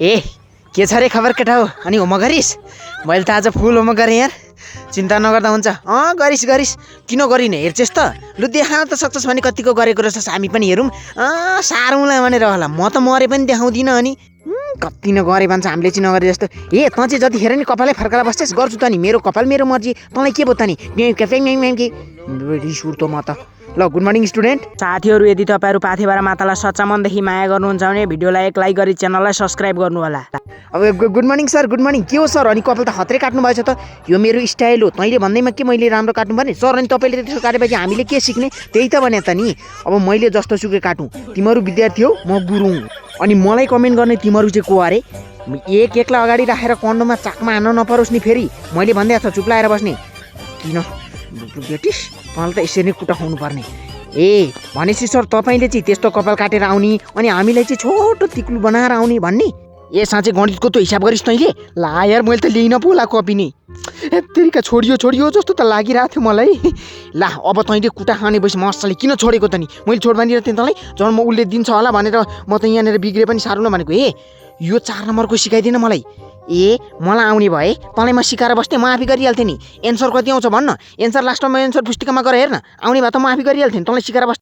ए के छ रे खबर केटा हो अनि होमवर्क गरिस्? मैले त आज फुल होमवर्क गरेँ यार। चिन्ता नगर्दा हुन्छ। गरिस् गरिस् किन गरिने हेर्छेस् त। लु देखाउन त सक्छस् भने कतिको गरेको रहेछस् हामी पनि हेरौँ। सारौँला भनेर होला म त मरे पनि देखाउँदिनँ अनि कति नगरे भन्छ हामीले चाहिँ नगरे जस्तो। ए तँ चाहिँ जतिखेर नि कपालै फर्काएर बस्छस् गर्छु त नि मेरो कपाल मेरो मर्जी तँलाई के भयो त नि रिस उठ्दो म त। ल गुड मर्निङ स्टुडेन्ट साथीहरू, यदि तपाईँहरू पाथेबारा मातालाई सच्चा मनदेखि माया गर्नुहुन्छ भने भिडियोलाई एक लाइक गरी च्यानललाई सब्सक्राइब गर्नु होला। अब good morning sir good morning. के हो सर अनि कपाल त खत्रै काट्नु भएछ त। यो मेरो स्टाइल हो तैँले भन्दैमा के मैले राम्रो काट्नु पर्ने सर? अनि तपाईँले त्यसो काटेपछि हामीले के सिक्ने? त्यही त भने त नि। अब मैले जस्तो सुकै काटुँ, तिमीहरू विद्यार्थी हो म गुरु हुँ। अनि मलाई कमेन्ट गर्ने तिमीहरू चाहिँ को अरे? एक एकलाई अगाडि राखेर कन्डोमा चाकमा हान्न नपरोस् नि फेरि। मैले भन्दै छ चुप लाएर बस्ने। किन बेटिस तँलाई त यसरी नै कुटा खुवाउनु पर्ने। ए भनेपछि सर तपाईँले चाहिँ त्यस्तो कपाल काटेर आउने अनि हामीलाई चाहिँ छोटो तिक्लु बनाएर आउने भन्ने? ए साँच्चै गणितको त हिसाब गरिस् तैँले? ला यार मैले त लिइन पो ला कपी नि। तेरिका छोडियो जस्तो त लागिरहेको थियो मलाई। ला अब तैँले कुटा खाने भएपछि मजाले किन छोडेको त नि? मैले छोड भनिरहेको थिएँ तँलाई जब म उसले दिन्छ होला भनेर म त यहाँनिर बिग्रे पनि साह्रो नभनेको। ए यो 4 नम्बरको सिकाइदिएन मलाई। ए मलाई आउने भए तँलाई म सिकाएर बस्थेँ म आफै गरिहाल्थेँ नि। एन्सर कति आउँछ भन्न। एन्सर लास्टमा एन्सर पुस्तिकामा गएर हेर्न। आउने भए त म आफै गरिहाल्थेँ नि तँलाई सिकाएर बस्थेँ।